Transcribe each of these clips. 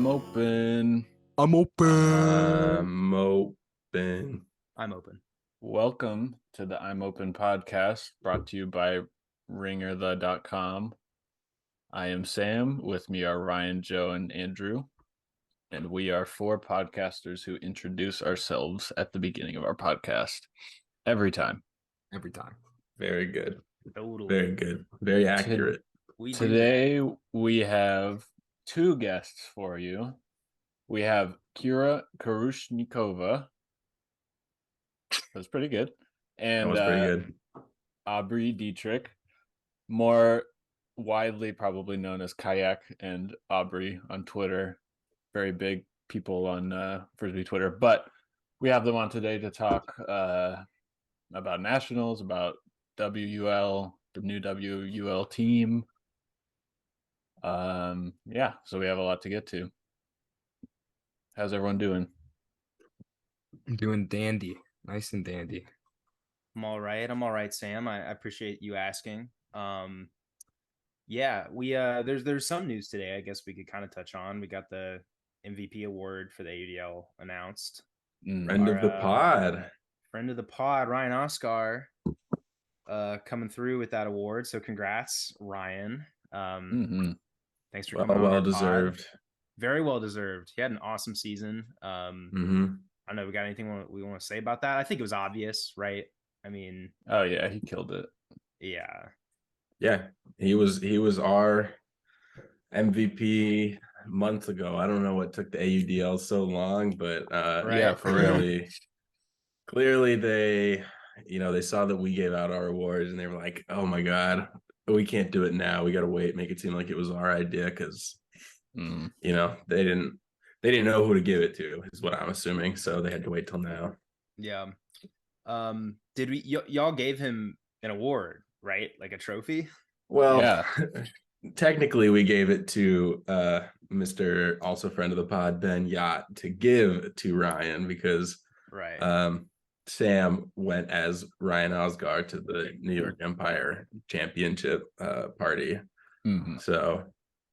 I'm open. I'm open. I'm open. I'm open. Welcome to the I'm Open podcast, brought to you by RingerThe.com. I am Sam. With me are Ryan, Joe, and Andrew. And we are four podcasters who introduce ourselves at the beginning of our podcast. Every time. Every time. Very good. Totally. Very good. Very accurate. Today we have two guests for you. We have Kyra Khoroujnikova. That's pretty good. And That was pretty good. Aubree Dietrich, more widely probably known as KAYAK and Aubree on Twitter. Very big people on Frisbee Twitter. But we have them on today to talk about nationals, about WUL, the new WUL team. So we have a lot to get to. How's everyone doing? I'm doing dandy. Nice and dandy. I'm all right, Sam. I appreciate you asking. There's some news today I guess we could kind of touch on. We got the MVP award for the AUDL announced. Friend of the pod. Friend of the pod, Ryan Oscar, coming through with that award. So congrats, Ryan. Thanks for coming on. Well deserved. Very well deserved. He had an awesome season. I don't know. We got anything we want to say about that? I think it was obvious, right? I mean, oh yeah, he killed it. Yeah. He was our MVP months ago. I don't know what took the AUDL so long, but clearly they saw that we gave out our awards and they were like, oh my god, we can't do it now. We got to wait, make it seem like it was our idea because they didn't know who to give it to, is what I'm assuming. So they had to wait till now. Yeah. Did y'all gave him an award, right? Like a trophy? Well, yeah. Technically we gave it to Mr. also friend of the pod, Ben Yacht, to give to Ryan because Sam went as Ryan Osgar to the New York Empire Championship party. So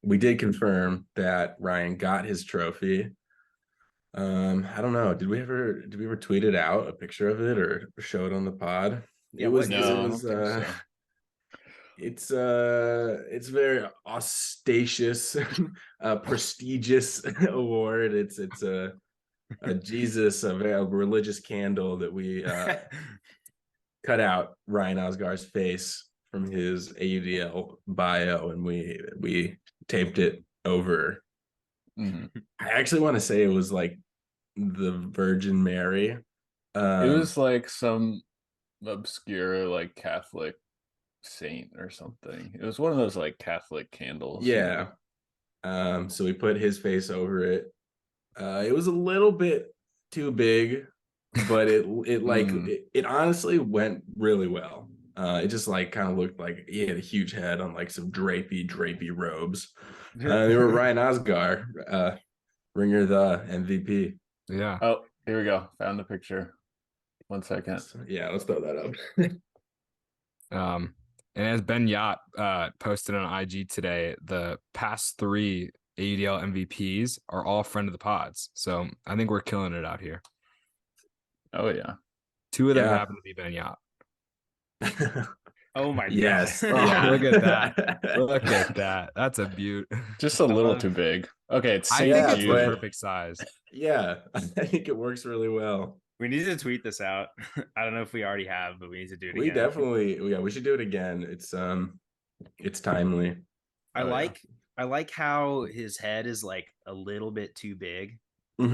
we did confirm that Ryan got his trophy. I don't know. Did we ever tweet it out, a picture of it, or show it on the pod? It's very ostentatious, prestigious award. It's a Jesus, a very religious candle that we cut out Ryan Osgar's face from his AUDL bio, and we taped it over. I actually want to say it was like the Virgin Mary. It was like some obscure like Catholic saint or something. It was one of those like Catholic candles. Yeah. So we put his face over it. It was a little bit too big, but it honestly went really well. It just like kind of looked like he had a huge head on like some drapey robes. They were Ryan Osgar, RingerThe MVP. Yeah. Oh, here we go. Found the picture. 1 second. Yeah, let's throw that up. And as Ben Yacht posted on IG today, the past 3 AUDL MVPs are all friend of the pods. So I think we're killing it out here. Oh yeah. 2 of them happen to be Ben Yacht. Oh my god. Yes. Look at that. Look at that. That's a beaut. Just a little too big. Okay, I think it's the perfect size. Yeah, I think it works really well. We need to tweet this out. I don't know if we already have, but we need to do it again. We definitely, we should do it again. It's timely. I like how his head is like a little bit too big. It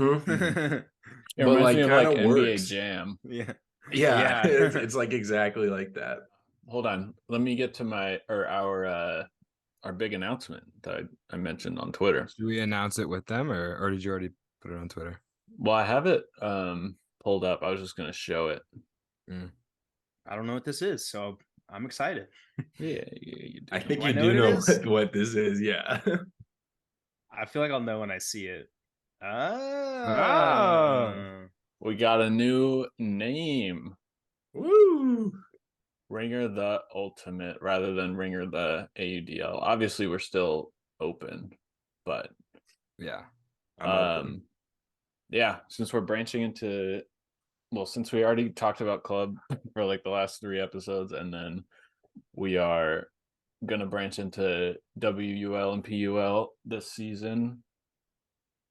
reminds me of like NBA Jam. Yeah. It's like exactly like that. Hold on, let me get to our big announcement that I mentioned on Twitter. Should we announce it with them, or did you already put it on Twitter? Well, I have it pulled up. I was just going to show it. I don't know what this is, so I'm excited. Yeah, you do. I think you do know what this is. Yeah. I feel like I'll know when I see it. We got a new name. Woo! RingerThe Ultimate rather than RingerThe AUDL. Obviously, we're still open, but yeah, I'm open. Yeah, since we're branching into, well, since we already talked about club for like the last 3 episodes, and then we are gonna branch into WUL and PUL this season,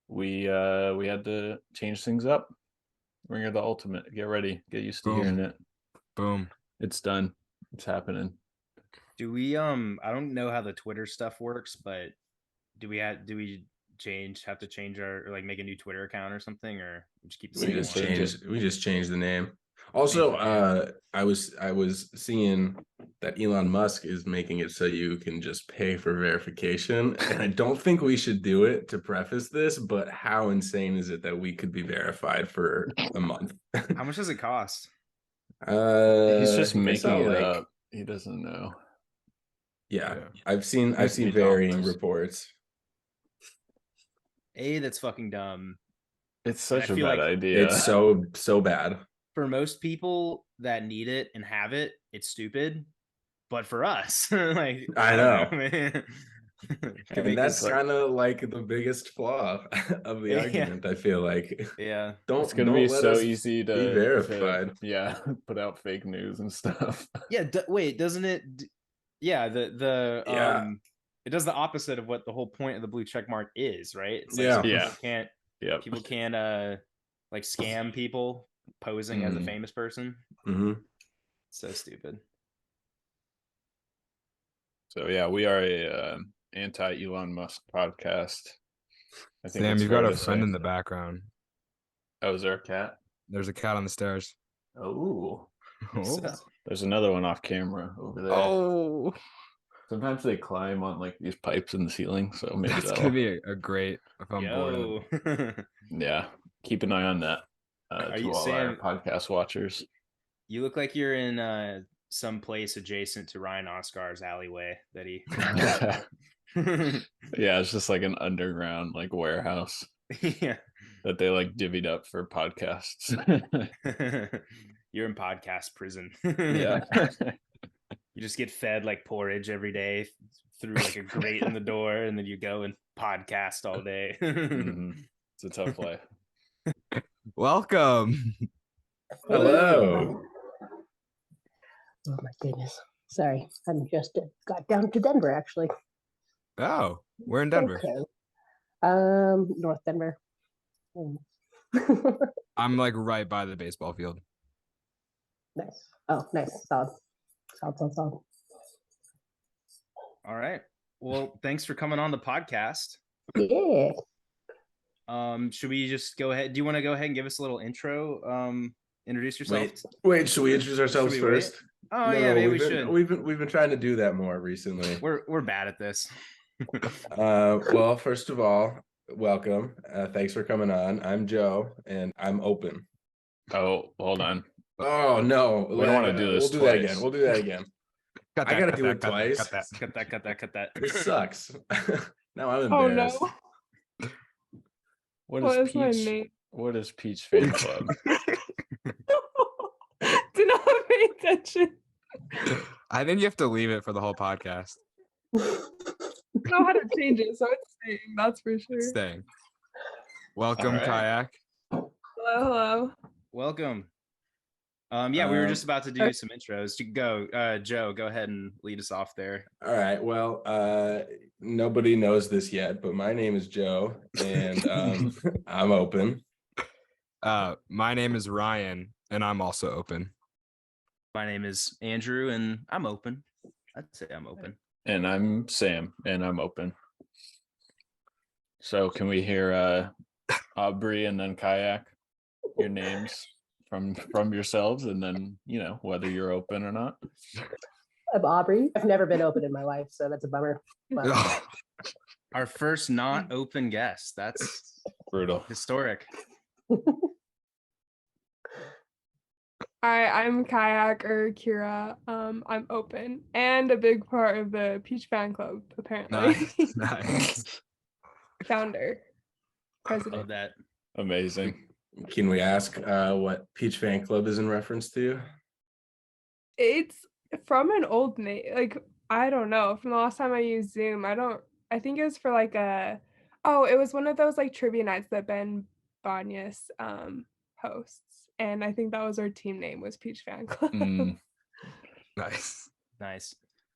we had to change things up. Ringer the Ultimate. Get ready. Get used to hearing it. Boom. It's done. It's happening. Do we I don't know how the Twitter stuff works, but do we have to change our, or like make a new Twitter account or something, or just keep the We same just one? changed the name. Also, Change the name. I was seeing that Elon Musk is making it so you can just pay for verification, and I don't think we should do it to preface this, but how insane is it that we could be verified for a month? How much does it cost? He's just I making saw, it like, up. He doesn't know. Yeah, Yeah. I've seen Used to be varying dollars. reports. That's fucking dumb. It's such I a feel bad like idea. It's so bad. For most people that need it and have it, it's stupid. But for us, like, I don't know. man. And that's like- kind of like the biggest flaw of the Yeah. argument. I feel like Yeah. It's gonna don't be let so us easy be to verified. yeah, put out fake news and stuff. Yeah. Wait, doesn't it? Yeah. Yeah. It does the opposite of what the whole point of the blue check mark is, right? It's like, Yeah. so people Yeah. can't Yep. people can't like scam people posing as a famous person. Mm-hmm. So stupid. So yeah, we are a anti Elon Musk podcast. I think Sam, it's you've fair got a to friend say. in the background. Oh, is there a cat? There's a cat on the stairs. Oh, Oh. there's another one off camera over there. Oh. Sometimes they climb on like these pipes in the ceiling, so maybe That's that'll gonna be a great if I'm bored. Yo. yeah. Keep an eye on that. Are To you, all our Sam? podcast watchers. You look like you're in some place adjacent to Ryan Oscar's alleyway that he. Yeah, it's just like an underground like warehouse Yeah. that they like divvied up for podcasts. You're in podcast prison. Yeah. You just get fed like porridge every day through like a grate in the door, and then you go and podcast all day. Mhm. It's a tough life. Welcome. Hello. Oh my goodness. Sorry, I'm just got down to Denver actually. Oh, we're in Denver. Okay. North Denver. I'm like right by the baseball field. Nice. Oh, nice. Solid. Solid. All right. Well, thanks for coming on the podcast. Yeah. Should we just go ahead? Do you want to go ahead and give us a little intro? Introduce yourself. Wait, should we introduce ourselves Should we wait? first? Oh yeah, maybe we been, should. We've been trying to do that more recently. We're bad at this. Well, first of all, welcome. Thanks for coming on. I'm Joe, and I'm open. Oh, hold on. Oh no, We don't want to do this We'll do that twice. again. We'll do that again. Cut I that, gotta cut do that, it cut that, twice. cut that. Cut that. This sucks. Now I'm Oh embarrassed. no. What What is is my Peach? name? What is Peach Fan Club? Did not pay attention. I think you have to leave it for the whole podcast. Know how to change it, so it's staying, that's for sure. It's staying. Welcome, All right. Kayak. Hello. Welcome. Yeah, we were just about to do some intros. Go, Joe. Go ahead and lead us off there. All right. Well, nobody knows this yet, but my name is Joe, and I'm open. My name is Ryan, and I'm also open. My name is Andrew, and I'm open. I'd say I'm open. And I'm Sam, and I'm open. So can we hear Aubree and then Kayak, your names from yourselves, and then whether you're open or not. I'm Aubree. I've never been open in my life, so that's a bummer. But Our first not open guest. That's Brutal. historic. Hi, I'm Kayak or Kyra. I'm open and a big part of the Peach Fan Club, apparently. Nice. Founder, Love president. that. Amazing. Can we ask what Peach Fan Club is in reference to? It's from an old name. Like, I don't know. From the last time I used Zoom, I think it was for like a Oh, it was one of those like trivia nights that Ben Banyas hosts, and I think that was our team name was Peach Fan Club. Nice. Nice.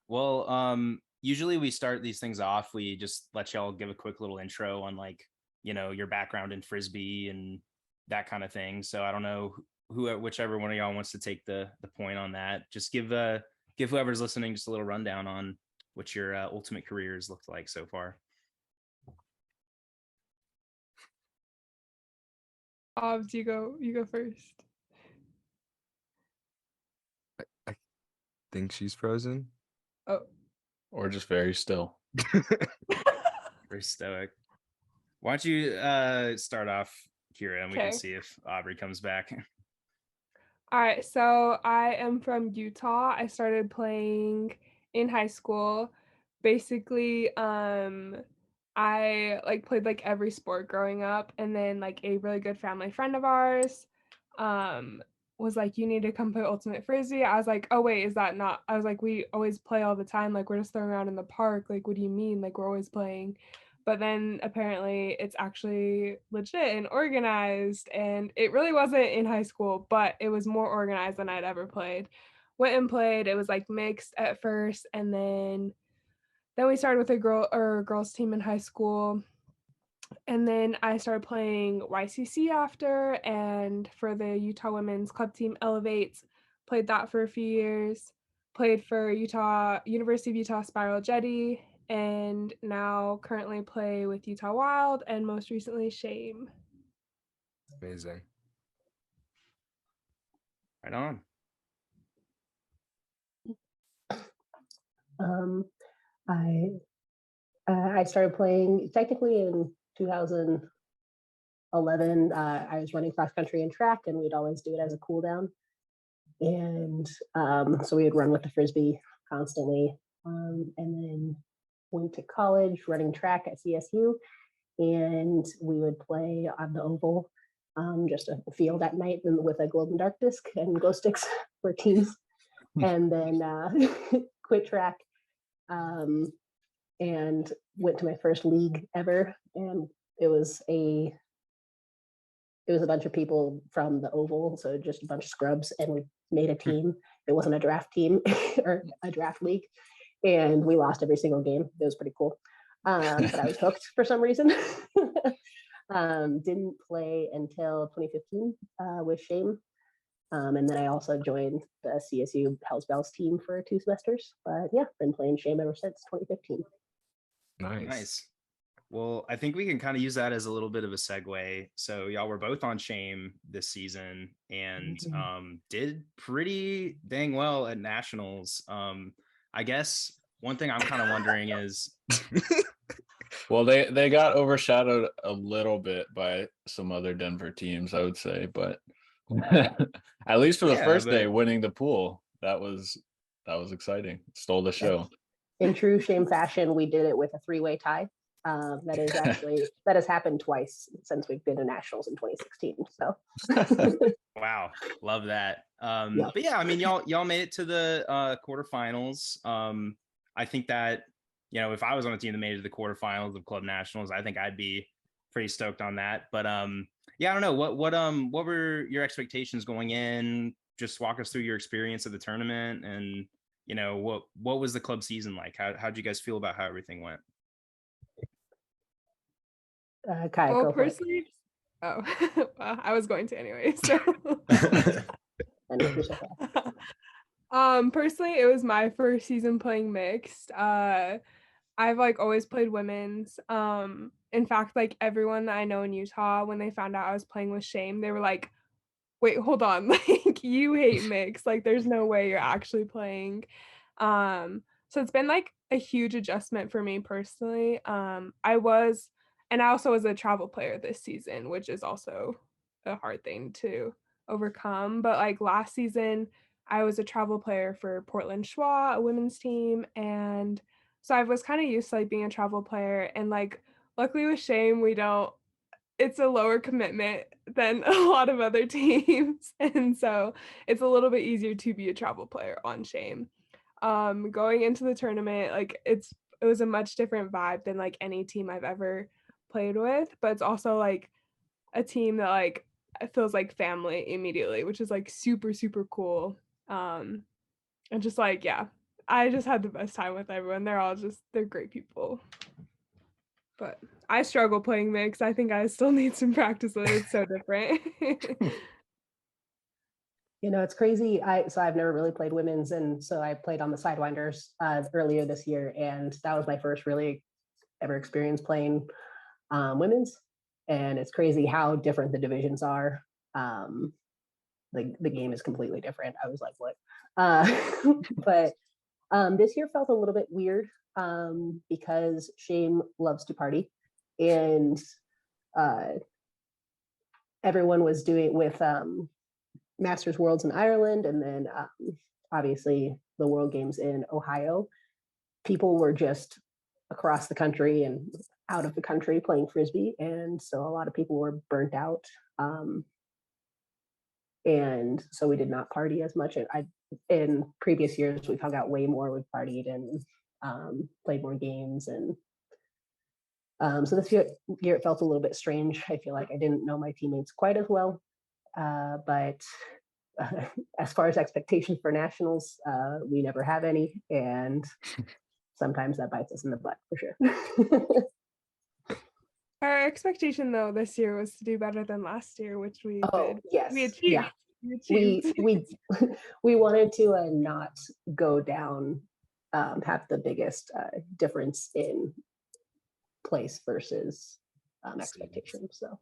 Well, usually we start these things off. We just let y'all give a quick little intro on like, your background in Frisbee and that kind of thing. So I don't know whichever one of y'all wants to take the point on that. Just give whoever's listening just a little rundown on what your ultimate careers looked like so far. Aubree, you go first. I think she's frozen. Oh. Or just very still. Very stoic. Why don't you start off, Kyra, and we can see if Aubree comes back. All right, so I am from Utah. I started playing in high school. Basically, I like played like every sport growing up, and then like a really good family friend of ours was like, you need to come play ultimate frisbee. I was like, oh wait, is that not? I was like, we always play all the time, like we're just throwing around in the park, like what do you mean, like we're always playing? But then apparently it's actually legit and organized, and it really wasn't in high school, but it was more organized than I'd ever played. Went and played. It was like mixed at first, and then we started with a girls team in high school, and then I started playing YCC after, and for the Utah women's club team Elevates, played that for a few years. Played for University of Utah Spiral Jetty, and now currently play with Utah Wild, and most recently Shame. Amazing. Right on. I started playing technically in 2011. I was running cross country and track, and we'd always do it as a cool down. And so we would run with the frisbee constantly. And then went to college running track at CSU, and we would play on the oval, just a field at night with a glow in the dark disc and glow sticks for teams. And then quit track and went to my first league ever, and it was a bunch of people from the oval, so just a bunch of scrubs, and we made a team. It wasn't a draft team or a draft league, and we lost every single game. It was pretty cool, but I was hooked for some reason. Didn't play until 2015 with Shame, and then I also joined the CSU Hells Bells team for 2 semesters. But yeah, been playing Shame ever since 2015. Nice. Well, I think we can kind of use that as a little bit of a segue. So y'all were both on Shame this season and did pretty dang well at nationals. I guess one thing I'm kind of wondering is well, they got overshadowed a little bit by some other Denver teams, I would say, but at least for the first day winning the pool, that was exciting. Stole the show. In true Shame fashion, we did it with a 3-way tie. That has happened twice since we've been to nationals in 2016. So wow, love that. But yeah, I mean, y'all made it to the quarterfinals. I think that if I was on a team that made it to the quarterfinals of club nationals, I think I'd be pretty stoked on that. But yeah, I don't know what were your expectations going in. Just walk us through your experience of the tournament, and what was the club season like? How'd you guys feel about how everything went? Kyra, well, personally, well, I was going to anyway. So, personally, it was my first season playing mixed. I've like always played women's. In fact, like everyone that I know in Utah, when they found out I was playing with Shame, they were like, "Wait, hold on! Like you hate mixed? Like there's no way you're actually playing." So it's been like a huge adjustment for me personally. And I also was a travel player this season, which is also a hard thing to overcome. But like last season, I was a travel player for Portland Schwa, a women's team. And so I was kind of used to like being a travel player. And like, luckily with Shame, it's a lower commitment than a lot of other teams. And so it's a little bit easier to be a travel player on Shame. Going into the tournament, like it was a much different vibe than like any team I've ever played with, but it's also like a team that like it feels like family immediately, which is like super, super cool. And just like, yeah, I just had the best time with everyone. They're great people. But I struggle playing mixed. I think I still need some practice with it. It's so different. It's crazy. I've never really played women's, and so I played on the Sidewinders earlier this year, and that was my first really ever experience playing women's. And it's crazy how different the divisions are. The game is completely different. I was like, what? But this year felt a little bit weird because Shame loves to party, and everyone was doing with Masters Worlds in Ireland, and then obviously the World Games in Ohio. People were just across the country and out of the country playing Frisbee, and so a lot of people were burnt out. And so we did not party as much. In previous years, we've hung out way more. We've partied and played more games, and so this year it felt a little bit strange. I feel like I didn't know my teammates quite as well. But as far as expectations for nationals, we never have any, and sometimes that bites us in the butt for sure. Our expectation though this year was to do better than last year, which we did. Yes, We achieved. yeah. We wanted to not go down, have the biggest difference in place versus expectations. So.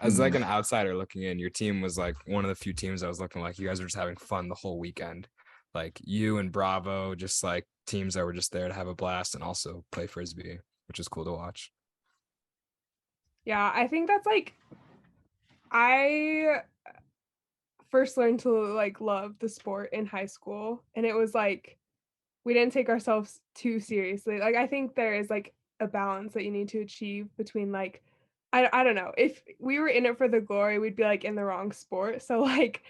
As like an outsider looking in, your team was like one of the few teams I was looking like you guys were just having fun the whole weekend. Like you and Bravo, just like teams that were just there to have a blast and also play Frisbee, which is cool to watch. Yeah, I think that's like, I first learned to like love the sport in high school, and it was like we didn't take ourselves too seriously. Like I think there is like a balance that you need to achieve between like, I don't know, if we were in it for the glory, we'd be like in the wrong sport. So like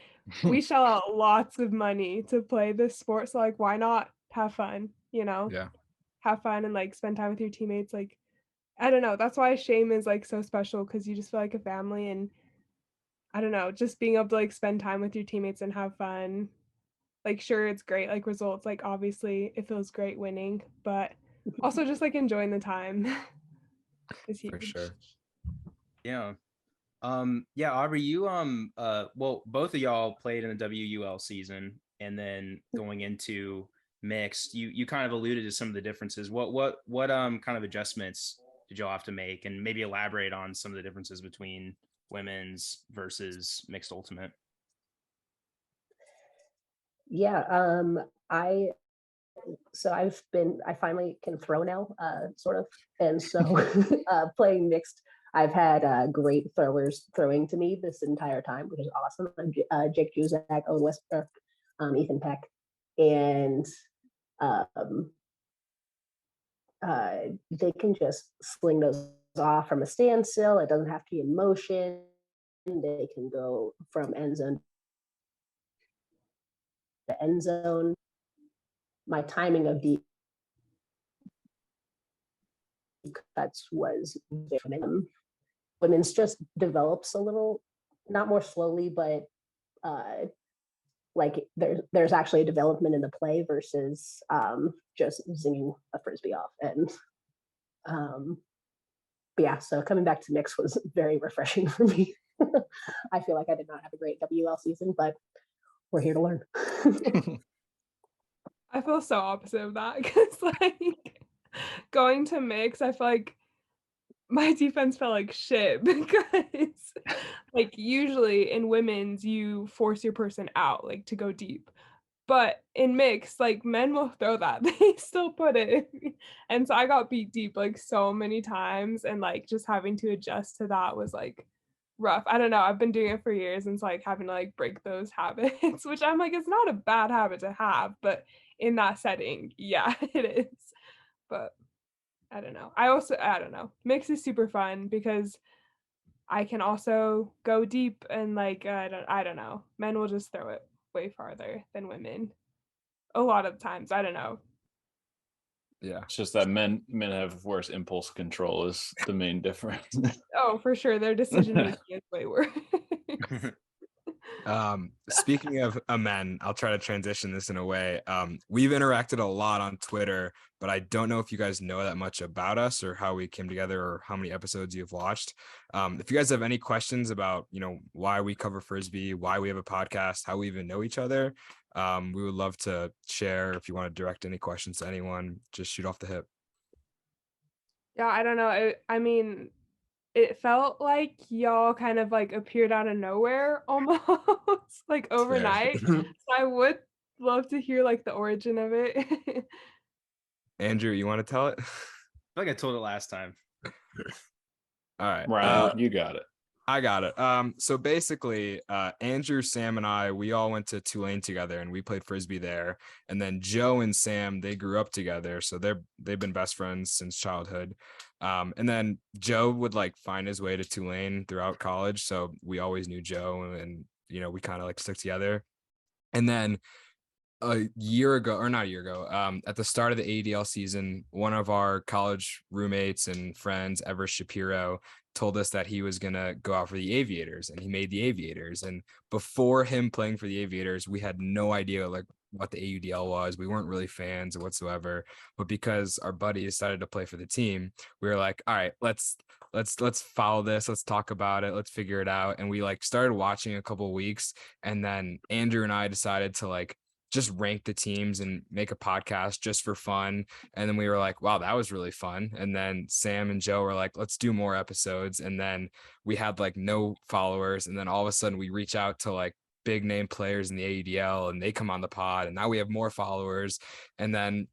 we shell out lots of money to play this sport, so like why not have fun, Yeah, have fun and like spend time with your teammates. Like I don't know, that's why Shame is like so special, because you just feel like a family, and I don't know, just being able to like spend time with your teammates and have fun. Like sure, it's great, like results, like obviously it feels great winning, but also just like enjoying the time is huge. for sure. Yeah. Yeah, Aubree, you well, both of y'all played in the WUL season, and then going into mixed, you kind of alluded to some of the differences. What kind of adjustments did y'all have to make, and maybe elaborate on some of the differences between women's versus mixed ultimate? Yeah, I finally can throw now, sort of, and so playing mixed, I've had great throwers throwing to me this entire time, which is awesome. Jake Juzak, Owen Westbrook, Ethan Peck, and they can just sling those off from a standstill. It doesn't have to be in motion. They can go from end zone to end zone. My timing of deep cuts was very. Women's just develops a little, not more slowly, but like there's actually a development in the play versus just zinging a frisbee off. And but yeah, so coming back to mix was very refreshing for me. I feel like I did not have a great WL season, but we're here to learn. I feel so opposite of that, because like going to mix, I feel like my defense felt like shit, because like usually in women's you force your person out like to go deep, but in mix, like men will throw that, they still put it. And so I got beat deep like so many times, and like just having to adjust to that was like rough. I don't know, I've been doing it for years, and it's like having to like break those habits, which I'm like, it's not a bad habit to have, but in that setting, yeah, it is. But I don't know. I don't know. Mix is super fun because I can also go deep, and like I don't know. Men will just throw it way farther than women. A lot of times, I don't know. Yeah. It's just that men have worse impulse control is the main difference. Oh, for sure. Their decision making is way worse. Speaking of men, I'll try to transition this in a way. We've interacted a lot on Twitter, but I don't know if you guys know that much about us or how we came together or how many episodes you've watched. If you guys have any questions about, why we cover Frisbee, why we have a podcast, how we even know each other, we would love to share. If you want to direct any questions to anyone, just shoot off the hip. Yeah, I don't know. I mean, it felt like y'all kind of like appeared out of nowhere almost like overnight. So I would love to hear like the origin of it. Andrew, you want to tell it? I feel like I told it last time. All right. Ryan, you got it. I got it. So basically, Andrew, Sam, and I, we all went to Tulane together, and we played Frisbee there. And then Joe and Sam, they grew up together, so they've been best friends since childhood. And then Joe would like find his way to Tulane throughout college, so we always knew Joe, and we kind of like stuck together. And then a year ago, or not a year ago, at the start of the ADL season, one of our college roommates and friends, Ever Shapiro, told us that he was going to go out for the Aviators, and he made the Aviators. And before him playing for the Aviators, we had no idea like what the AUDL was. We weren't really fans whatsoever, but because our buddy decided to play for the team, we were like, all right, let's follow this. Let's talk about it. Let's figure it out. And we like started watching a couple of weeks, and then Andrew and I decided to like just rank the teams and make a podcast just for fun. And then we were like, wow, that was really fun. And then Sam and Joe were like, let's do more episodes. And then we had like no followers. And then all of a sudden we reach out to like big name players in the AUDL, and they come on the pod, and now we have more followers. And then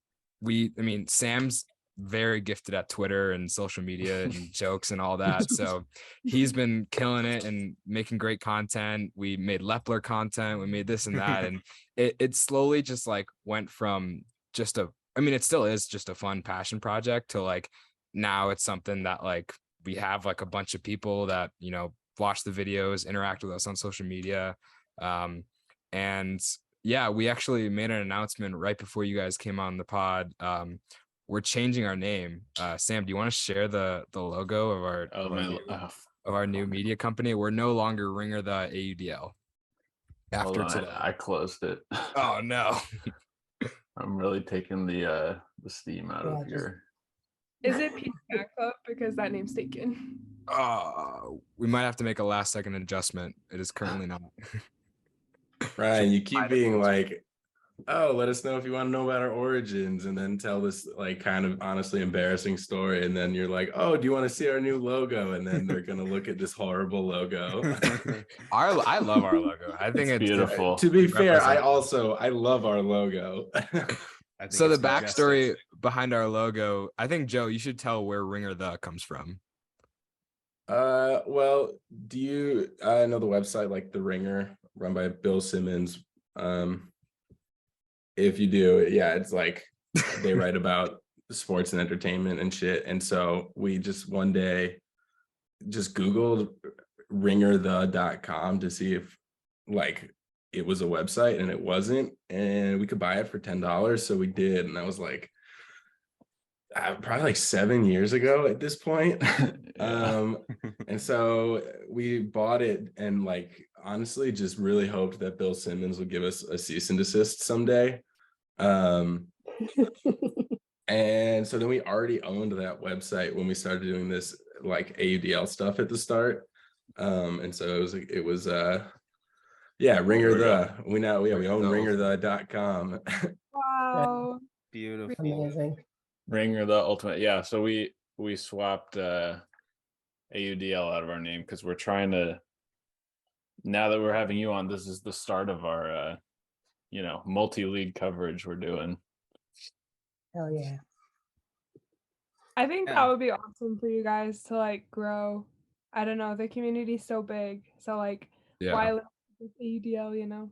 Sam's very gifted at Twitter and social media and jokes and all that. So he's been killing it and making great content. We made Lepler content. We made this and that. And it slowly just like went from it still is just a fun passion project to like, now it's something that like we have like a bunch of people that, watch the videos, interact with us on social media. And yeah, we actually made an announcement right before you guys came on the pod. We're changing our name. Sam, do you want to share the logo of our new media company? We're no longer RingerThe AUDL. After today, I closed it. Oh no! I'm really taking the steam out of here. Is it PCAT Club? Because that name's taken. We might have to make a last second adjustment. It is currently not. Ryan, you keep being like, oh, let us know if you want to know about our origins, and then tell this like kind of honestly embarrassing story, and then you're like, oh, do you want to see our new logo? And then they're gonna look at this horrible logo. I love our logo. I think it's beautiful. To be fair, I love our logo. So the backstory behind our logo, I think, Joe, you should tell where RingerThe comes from. Well, do you know the website like The Ringer, run by Bill Simmons? If you do, yeah, it's like they write about sports and entertainment and shit. And so we just one day just Googled RingerThe.com to see if like it was a website, and it wasn't, and we could buy it for $10. So we did. And that was like probably like 7 years ago at this point. And so we bought it, and like honestly just really hoped that Bill Simmons would give us a cease and desist someday. And so then we already owned that website when we started doing this like AUDL stuff at the start. And so it was RingerThe. We own RingerThe.com. Wow. Beautiful. Amazing. RingerThe Ultimate. Yeah, so we swapped AUDL out of our name because we're trying to, now that we're having you on, this is the start of our multi-league coverage we're doing. Hell yeah. I think that would be awesome for you guys to like grow. I don't know, the community's so big. So like, why live with AUDL,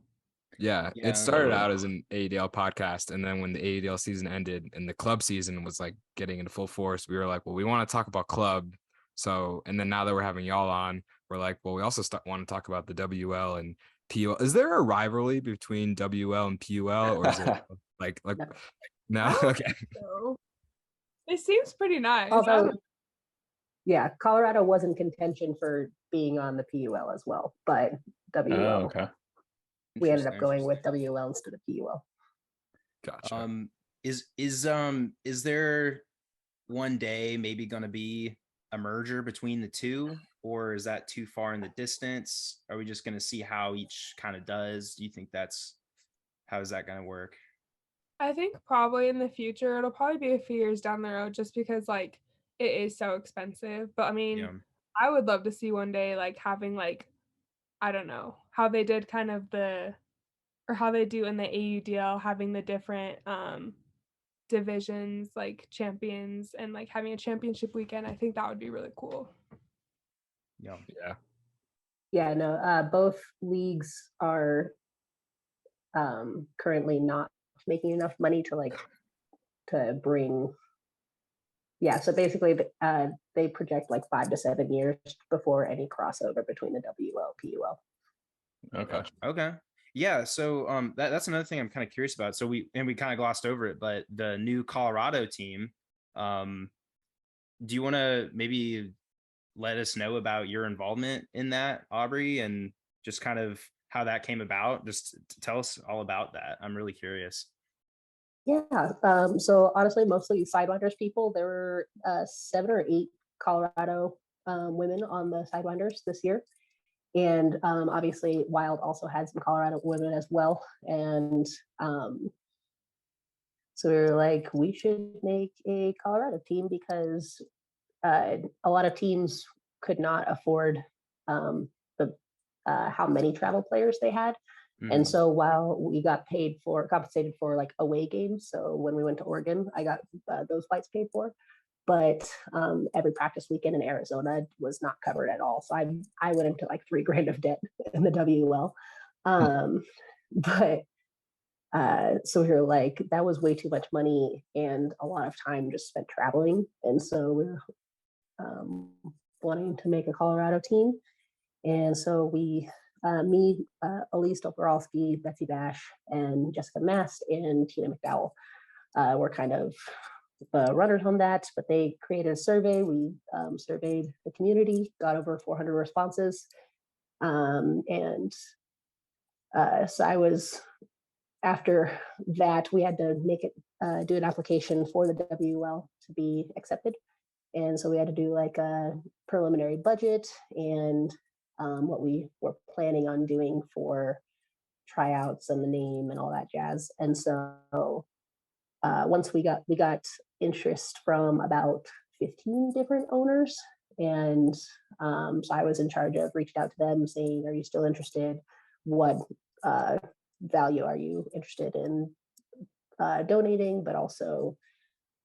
Yeah, it started out as an AUDL podcast, and then when the AUDL season ended and the club season was like getting into full force, we were like, well, we want to talk about club. So, and then now that we're having y'all on, we're like, well, we also want to talk about the WL and PUL. Is there a rivalry between WL and PUL, or is it like no? Okay. So, It seems pretty nice. Although, yeah, Colorado was in contention for being on the PUL as well, but WUL. Okay. We ended up Interesting. going with WUL instead of PUL. Gotcha. Is there one day maybe going to be a merger between the two, or is that too far in the distance? Are we just going to see how each kind of does? Do you think how is that going to work? I think probably in the future it'll probably be a few years down the road, just because like it is so expensive. But I mean, Yeah. I would love to see one day like having like, I don't know, how they did kind of or how they do in the AUDL, having the different divisions like champions and like having a championship weekend. I think that would be really cool. Yeah. Yeah. Yeah, no, both leagues are currently not making enough money to bring. Yeah, so basically they project like 5 to 7 years before any crossover between the WL PUL. Okay. Okay. Yeah. So that's another thing I'm kind of curious about. So we kind of glossed over it, but the new Colorado team, do you want to maybe let us know about your involvement in that, Aubree, and just kind of how that came about? Just tell us all about that. I'm really curious. Yeah. So honestly, mostly Sidewinders people. There were 7 or 8 Colorado women on the Sidewinders this year. And obviously, Wild also had some Colorado women as well. And so we were like, we should make a Colorado team because a lot of teams could not afford the how many travel players they had. And so while we got compensated for like away games, so when we went to Oregon, I got those flights paid for. But every practice weekend in Arizona was not covered at all. So I went into like $3,000 of debt in the WL. But so we were like, that was way too much money and a lot of time just spent traveling. And so we were wanting to make a Colorado team. And so me, Elise Dobrowski, Betsy Bash, and Jessica Mast and Tina McDowell were kind of the runners on that, but they created a survey. We surveyed the community, got over 400 responses. And so I was, after that, we had to make it, do an application for the WL to be accepted. And so we had to do like a preliminary budget and what we were planning on doing for tryouts and the name and all that jazz. And so once we got interest from about 15 different owners. And so I was in charge of reaching out to them saying, are you still interested? What value are you interested in donating? But also,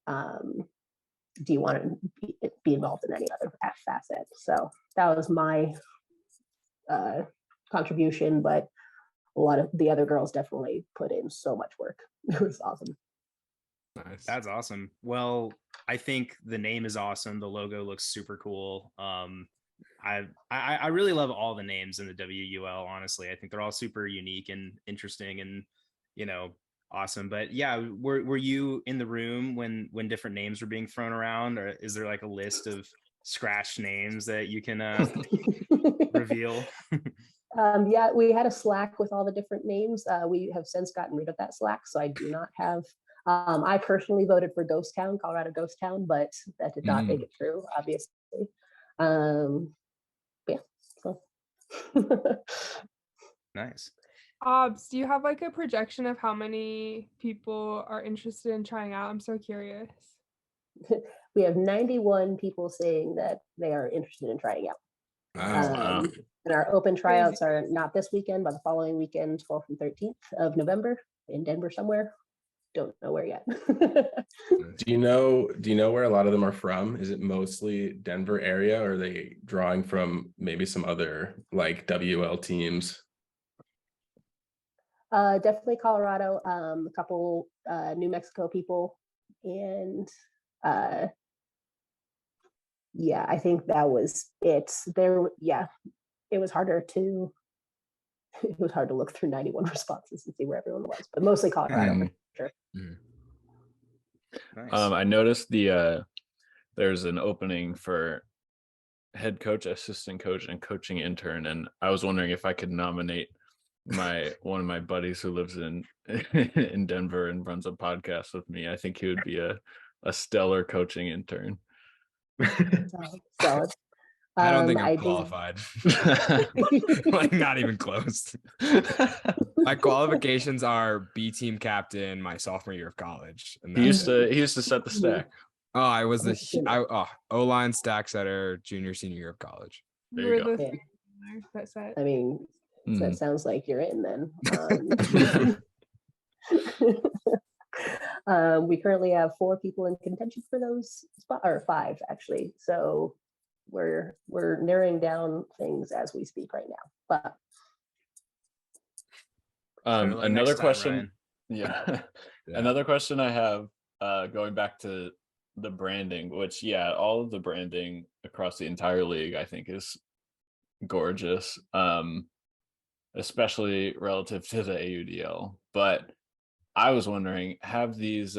do you want to be involved in any other facet? So that was my contribution, but a lot of the other girls definitely put in so much work. It was awesome. Nice. That's awesome. Well, I think the name is awesome. The logo looks super cool. I really love all the names in the WUL. Honestly, I think they're all super unique and interesting, and awesome. But yeah, were you in the room when different names were being thrown around, or is there like a list of scratch names that you can reveal? Yeah, we had a Slack with all the different names. We have since gotten rid of that Slack, so I do not have. I personally voted for Ghost Town, Colorado Ghost Town, but that did not make it through, obviously. Yeah. So. Nice. AUBS, do you have like a projection of how many people are interested in trying out? I'm so curious. We have 91 people saying that they are interested in trying out. Wow. And our open tryouts are not this weekend, but the following weekend, 12th and 13th of November in Denver somewhere. Don't know where yet. Do you know where a lot of them are from? Is it mostly Denver area, or are they drawing from maybe some other like WL teams? Definitely Colorado, a couple New Mexico people, and yeah, I think that was it. It was hard to look through 91 responses and see where everyone was, but mostly Colorado for sure. Nice. I noticed there's an opening for head coach, assistant coach, and coaching intern, and I was wondering if I could nominate one of my buddies who lives in in Denver and runs a podcast with me. I think he would be a stellar coaching intern. Solid. I don't think I'm I did- qualified. Like, not even close. My qualifications are B team captain my sophomore year of college. And He that's used to set the stack. I was Oh, O-line stack setter junior senior year of college. There We're you go. the Yeah. same there, that set. I mean, Mhm. that sounds like you're in then. We currently have 4 people in contention for those spots, or 5 actually. So we're narrowing down things as we speak right now. But Better luck Another next time, question. Ryan. Yeah. Yeah. Another question I have, going back to the branding, which all of the branding across the entire league, I think, is gorgeous. Especially relative to the AUDL. But I was wondering, have these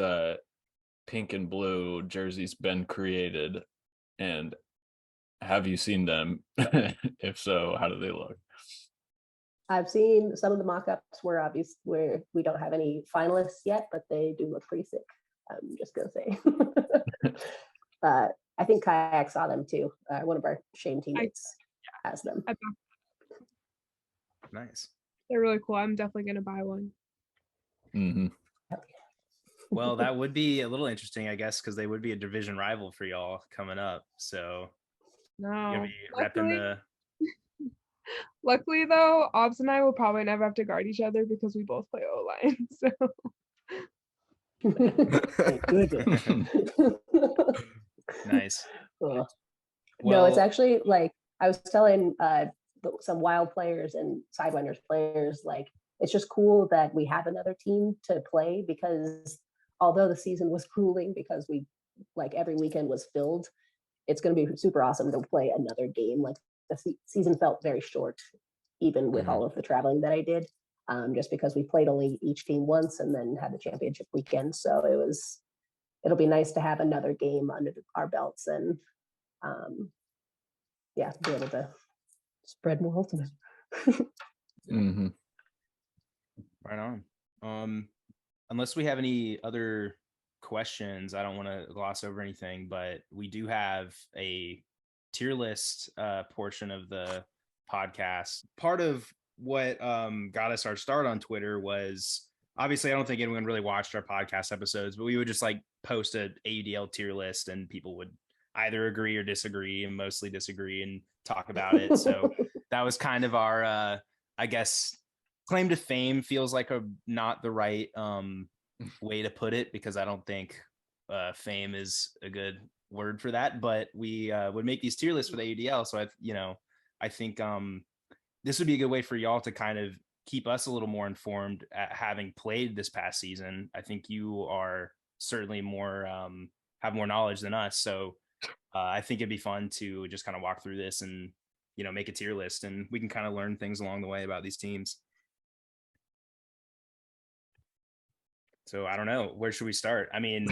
pink and blue jerseys been created, and have you seen them? If so, how do they look? I've seen some of the mock-ups where we don't have any finalists yet, but they do look pretty sick. I'm just gonna say. But I think Kayak saw them too. One of our Shane teammates has them. Nice. They're really cool. I'm definitely gonna buy one. Mm-hmm. Well, that would be a little interesting, I guess, because they would be a division rival for y'all coming up. So you're No. gonna be repping the. Luckily though, AUBS and I will probably never have to guard each other because we both play O-line. So Thank goodness. Nice. Cool. No, it's Well, actually like I was telling some wild players and Sidewinders players, like it's just cool that we have another team to play, because although the season was grueling because we like every weekend was filled, it's going to be super awesome to play another game. Like the season felt very short, even with all of the traveling that I did, just because we played only each team once and then had the championship weekend. So it'll be nice to have another game under our belts and be able to spread more ultimate. Mm-hmm. right on. Unless we have any other questions, I don't want to gloss over anything, but we do have a tier list portion of the podcast. Part of what got us our start on Twitter was, obviously, I don't think anyone really watched our podcast episodes, but we would just like post a AUDL tier list and people would either agree or disagree, and mostly disagree, and talk about it. So that was kind of our I guess claim to fame. Feels like not the right way to put it, because I don't think fame is a good word for that, but we would make these tier lists for the AUDL. So I think this would be a good way for y'all to kind of keep us a little more informed at having played this past season. I think you are certainly more have more knowledge than us, so I think it'd be fun to just kind of walk through this and make a tier list, and we can kind of learn things along the way about these teams. So I don't know, where should we start? I mean,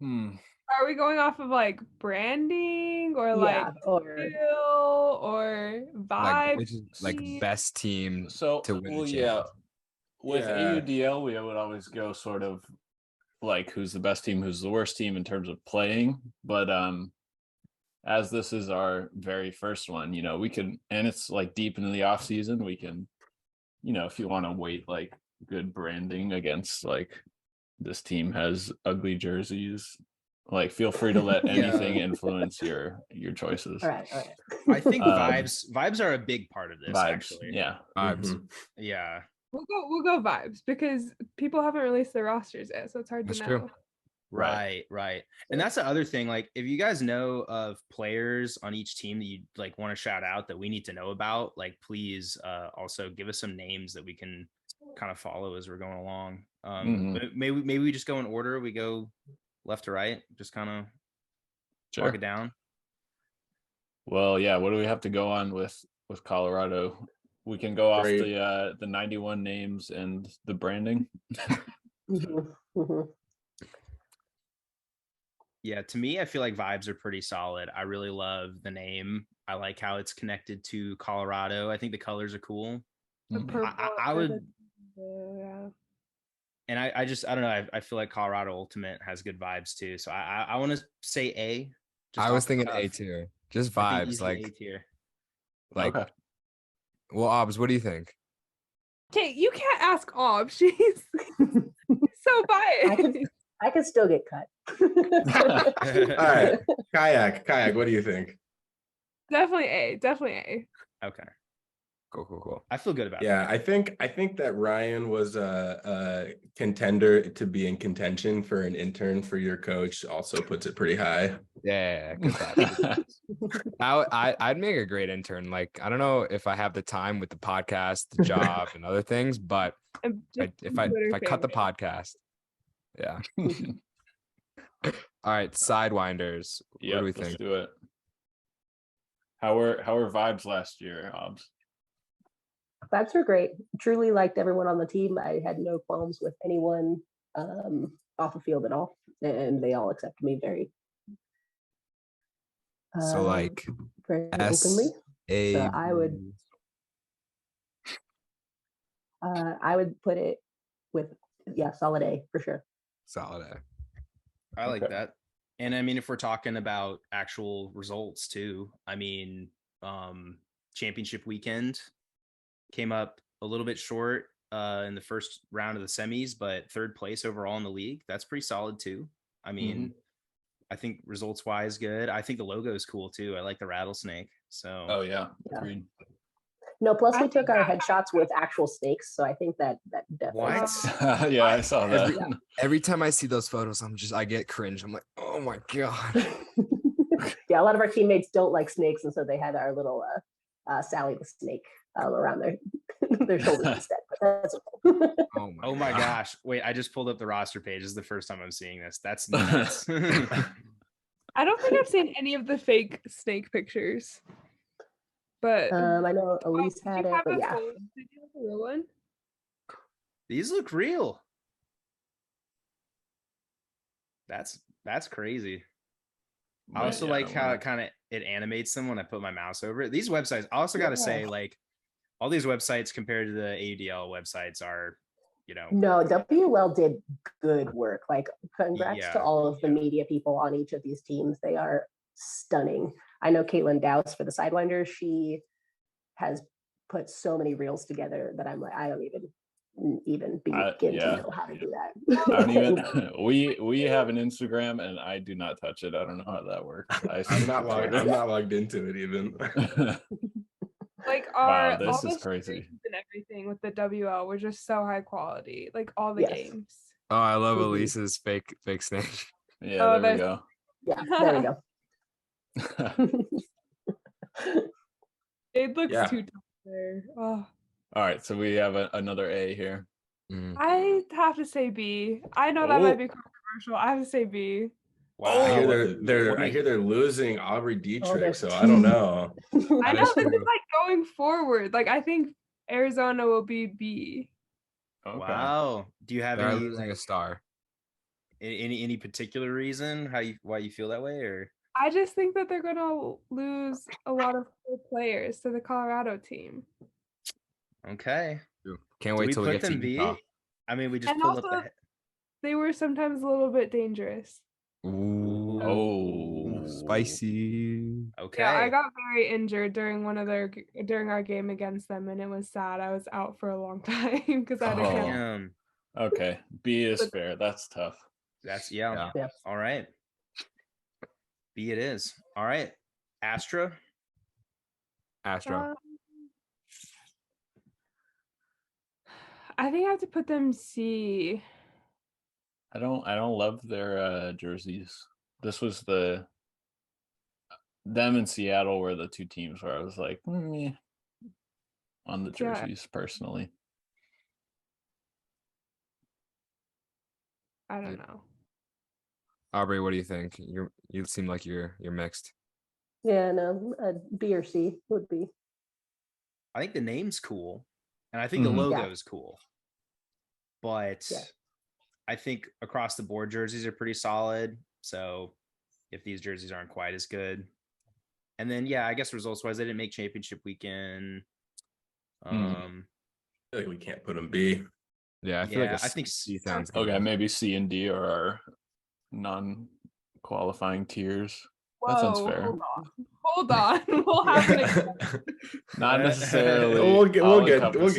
are we going off of like branding or like skill or vibe? Which is like best team So to win the with AUDL, we would always go sort of like who's the best team, who's the worst team in terms of playing. But as this is our very first one, we can, and it's like deep into the off season, we can, if you want to weight like good branding against like this team has ugly jerseys, like feel free to let anything influence your choices. All right. I think vibes are a big part of this. Actually, vibes. Yeah. We'll go vibes, because people haven't released their rosters yet, so it's hard That's to know. true. Right. And that's the other thing. Like, if you guys know of players on each team that you like want to shout out that we need to know about, like, please also give us some names that we can kind of follow as we're going along. But maybe we just go in order. We go left to right, just kind of walk it down. Well, yeah. What do we have to go on with Colorado? We can go off the 91 names and the branding. Yeah, to me, I feel like vibes are pretty solid. I really love the name. I like how it's connected to Colorado. I think the colors are cool. The Mhm. purple. I would, Yeah. and I just I don't know. I feel like Colorado Ultimate has good vibes too. So I want to say A. Just I was off the thinking A cuff. too. Just I think vibes, easy A tier. like. Okay. Well, Obs, what do you think? Okay, you can't ask Ob. She's so biased. I can still get cut. All right, kayak. What do you think? Definitely A. Definitely A. Okay, Cool. I feel good about Yeah, that. I think that Ryan was a contender to be in contention for an intern for your coach. Also puts it pretty high. Yeah, good vibes. I'd make a great intern. Like, I don't know if I have the time with the podcast, the job, and other things, but And just if I cut the Twitter podcast, yeah. All right, Sidewinders. What Yep, do we let's think? do it. How were vibes last year, Hobbs? Vibes were great. Truly liked everyone on the team. I had no qualms with anyone off the field at all, and they all accepted me very, So like very S openly. A. So I would put it with solid A for sure. Solid A. I like Okay. that. And I mean, if we're talking about actual results too, I mean, championship weekend came up a little bit short in the first round of the semis, but third place overall in the league. That's pretty solid too. I mean, I think results wise, good. I think the logo is cool too. I like the rattlesnake. So Oh yeah. Yeah. Agreed. No, plus I we took think our that- headshots with actual snakes, so I think that definitely. What? Yeah, I saw that. Every time I see those photos, I get cringe. I'm like, oh my god. Yeah, a lot of our teammates don't like snakes, and so they had our little Sally the snake around their shoulders instead. But that's okay. Oh my God. gosh. Wait, I just pulled up the roster page. This is the first time I'm seeing this. That's nuts. I don't think I've seen any of the fake snake pictures. But I know Elise did had you it, have but a yeah. full- did you have a real one? These look real. That's crazy. I also Yeah, I like don't how wanna- it kind of it animates them when I put my mouse over it. These websites, I also got to say, like all these websites compared to the AUDL websites are, No, WL did good work. Like, congrats Yeah, to all of the media people on each of these teams. They are stunning. I know Caitlin Dowse for the Sidewinders. She has put so many reels together that I'm like, I don't even begin yeah. to know how to do that. I don't even. We have an Instagram, and I do not touch it. I don't know how that works. I'm not logged into it even. Like Wow, all this the is crazy. streams and everything with the WL were just so high quality. Like all the Yes. games. Oh, I love Mhm. Elisa's fake snake. Yeah, Oh, there we there's- go. Yeah, there we go. It looks Yeah. too tough there. Oh, All right, so we have another A here. Mm. I have to say B. I know that might be controversial. I have to say B. wow. I hear what- I hear they're losing Aubree Dietrich, there's so I don't know. I That know is this is true. like going forward. Like I think Arizona will be B. Okay. Wow. Do you have They're any losing a star. any particular reason why you feel that way, or I just think that they're gonna lose a lot of good players to the Colorado team. okay? Can't Do wait we till we put get to them B? Utah. I mean, we just And pulled up also- the. They were sometimes a little bit dangerous. Ooh, Oh, spicy. Okay. Yeah, I got very injured during during our game against them, and it was sad. I was out for a long time because I had a Oh. cancel. Damn. Okay, B is fair. That's tough. That's yeah. Yeah. All right. B it is. All right. Astra. Astro. I think I have to put them C. I don't love their jerseys. This was them in Seattle were the two teams where I was like, meh, on the Yeah. jerseys personally. I don't know. Aubree, what do you think? You seem like you're mixed. Yeah, no, B or C would be. I think the name's cool, and I think the Mhm. logo Yeah. is cool. But Yeah. I think across the board jerseys are pretty solid. So if these jerseys aren't quite as good. And then I guess results wise, they didn't make championship weekend. I feel like we can't put them B. Yeah, I feel like I think C sounds Okay, good. maybe C and D are our non-qualifying tiers. That sounds fair. Hold on. We'll have an Not necessarily. We'll get there. all-encompassing. We'll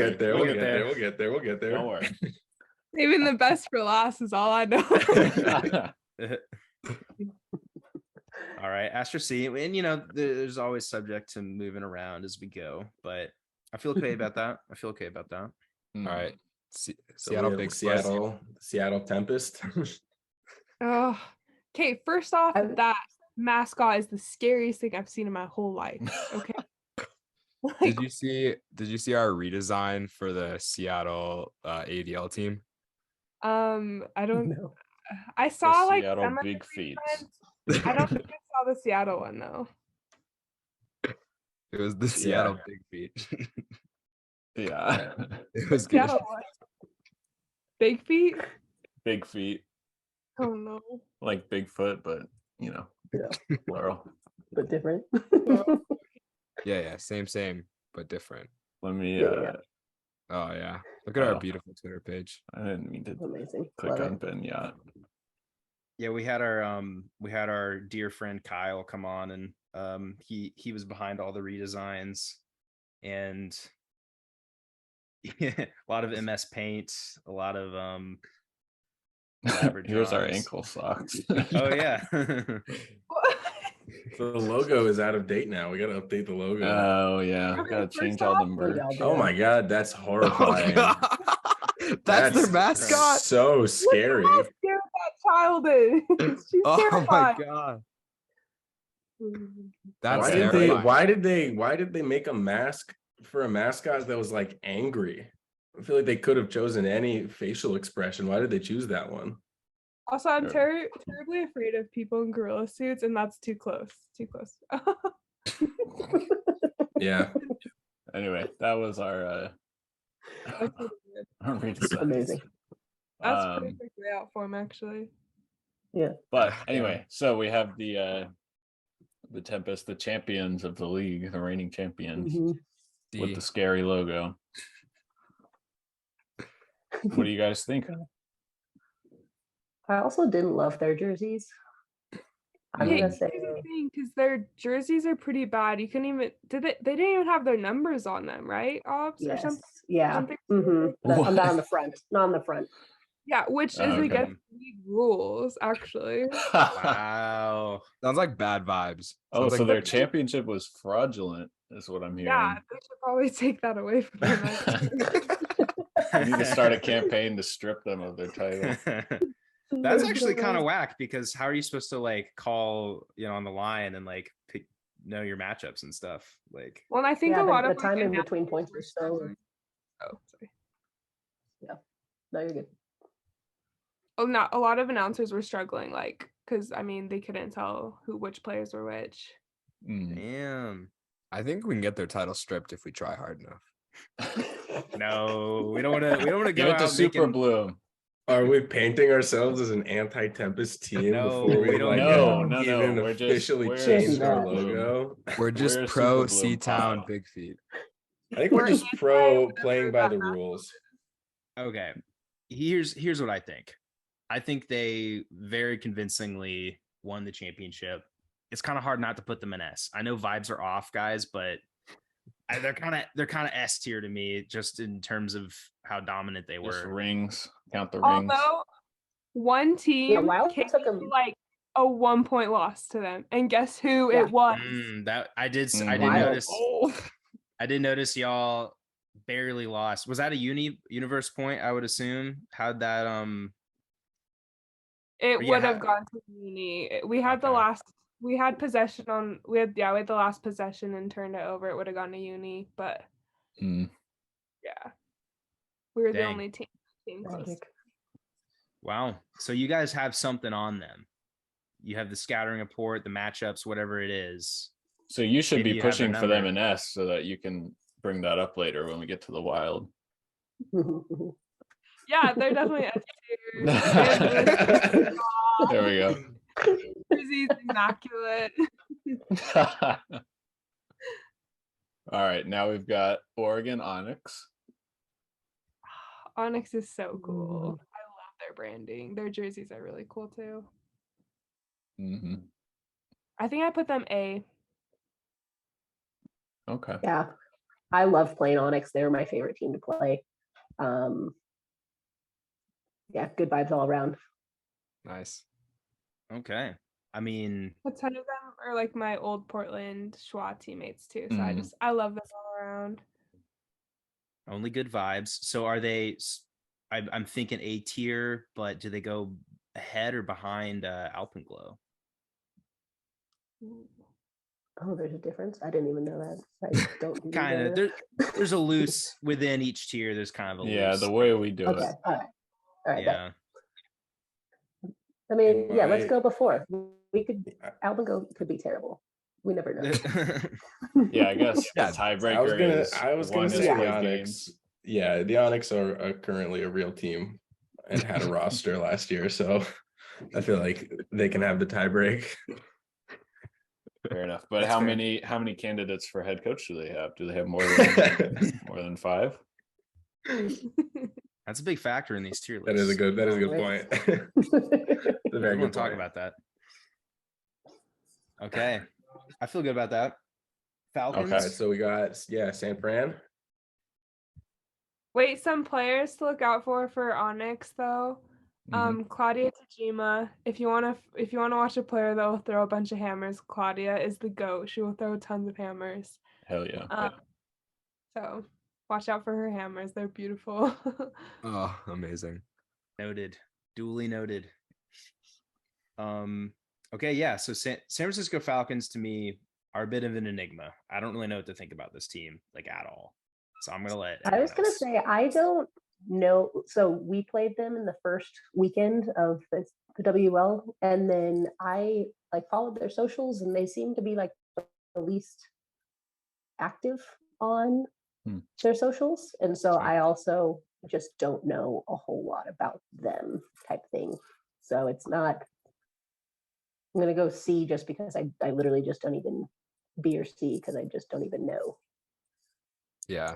get there. Don't worry. Saving the best for last is all I know. All right, Astra C, and there's always subject to moving around as we go, but I feel okay about that. All right. So Seattle we have Big Seattle Tempest. Oh, okay. First off, I- that mascot is the scariest thing I've seen in my whole life. Okay. Did you see our redesign for the Seattle ADL team? I don't No. I saw like Seattle some of the Big Feet. redesigns. I don't think I saw the Seattle one though. It was the Seattle Big Feet. Yeah. It was good. Seattle what? Big feet? Big feet, Oh no. like Bigfoot, but Yeah. plural. But different. Yeah, same, but different. Let me. Yeah. Oh yeah, look at our Oh. beautiful Twitter page. I didn't mean to Amazing. click Love on it. Ben Yacht. Yeah, we had our dear friend Kyle come on, and he was behind all the redesigns, and a lot of MS Paint, a lot of elaborate Here's our drawings. ankle socks. Oh yeah. The logo is out of date now. We got to update the logo. Oh yeah, Okay, gotta first change all the off- merch. Oh my god, that's horrifying. That's their mascot. So scary. Look how scared that child is. She's Oh my terrified. god, that's Why terrifying. did they make a mask for a mascot that was like angry? I feel like they could have chosen any facial expression. Why did they choose that one? Also, I'm Sure. terribly afraid of people in gorilla suits, and that's too close. Too close. Yeah. Anyway, that was our That's really good. our redesign. Amazing. That's Um, perfect layout form, actually. But anyway, so we have the Tempest, the champions of the league, the reigning champions, Mhm. with the scary logo. What do you guys think? I also didn't love their jerseys. I'm Okay, gonna say here's the thing, because their jerseys are pretty bad. You couldn't even they didn't even have their numbers on them, right? AUBS or yes. something. Yeah. something Mhm. Not What? on the front. Not on the front. Yeah, which is Okay. against league rules, actually. Wow. Sounds like bad vibes. Oh, Sounds so like their bad- championship was fraudulent, is what I'm hearing. Yeah, they should probably take that away from them. actually. We need to start a campaign to strip them of their title. That's actually kind of whack, because how are you supposed to like call on the line and like know your matchups and stuff? Like, Well, and I think Yeah, a lot the of time in announcers between points were was so. struggling. Oh, sorry. No, you're good. Oh, not a lot of announcers were struggling, like, because I mean they couldn't tell which players were which. Mm. damn. I think we can get their title stripped if we try hard enough. No, we don't want to. We don't want to Give go it to out Super making. Bloom. Are we painting ourselves as an anti-Tempest team No, before we we don't like No, need no, even we're just- officially we're change Super our Bloom. logo? We're just We're a pro Super Bloom C-Town pod. Big Feet. I think we're We're just pro playing by the rules. Okay, here's what I think. I think they very convincingly won the championship. It's kind of hard not to put them in S. I know vibes are off, guys, but they're kind of S tier to me, just in terms of how dominant they Just were. rings. Count the rings. Although one team Wild came took to, 'em- like a 1-point loss to them, and guess who Yeah. it was? That I did Wild. notice. Oh, I did notice y'all barely lost. Was that a universe point? I would assume. How'd that It yeah, would have gone to uni. We had the Okay. last. We had possession on. We had the last possession and turned it over. It would have gone to uni, but Mm. yeah, we were the Dang. only team close. Magic. Wow. So you guys have something on them. You have the scouting report, the matchups, whatever it is. So you should Maybe be you have their pushing for them number. in S so that you can bring that up later when we get to the Wild. Yeah, they're definitely S tier. There we go. Jersey's immaculate. All right, now we've got Oregon Onyx. Onyx is so cool. I love their branding. Their jerseys are really cool too. Mm-hmm. I think I put them A. Okay. Yeah, I love playing Onyx. They're my favorite team to play. Yeah, good vibes all around. Nice. Okay. I mean, A ton of them are like my old Portland Schwa teammates too. So Mhm. I love them all around. only good vibes. So are they? I'm thinking A tier, but do they go ahead or behind Alpenglow? Oh, there's a difference. I didn't even know that. I don't do Kind of. There's a loose within each tier. There's kind of a Yeah, loose. the way we do Okay, it. all right. Yeah. I mean, yeah, let's My- go before. We could Albengo could be terrible. We never know. Yeah, I guess the Yeah, tiebreaker is I was gonna one say in the five Onyx. games. Yeah, the Onyx are currently a real team and had a roster last year, so I feel like they can have the tiebreak. Fair enough. But That's how fair. many candidates for head coach do they have? Do they have more than more than 5? That's a big factor in these tier lists. That is a good point. It's a very I want good to talk point. about that. Okay. I feel good about that. Falcons. All right, so we got San Fran. Wait, some players to look out for Onyx though. Claudia Tajima. If you wanna watch a player that will throw a bunch of hammers, Claudia is the GOAT. She will throw tons of hammers. Hell yeah. So watch out for her hammers. They're beautiful. Oh, amazing. Noted. Duly noted. Okay, yeah. So San Francisco Falcons to me are a bit of an enigma. I don't really know what to think about this team like at all. So I'm gonna let. I was everyone gonna else. say I don't know. So we played them in the first weekend of the WL, and then I like followed their socials, and they seem to be like the least active on their socials, and so I also just don't know a whole lot about them, type thing. So it's not. I'm gonna go C just because I literally just don't even B or C because I just don't even know. Yeah.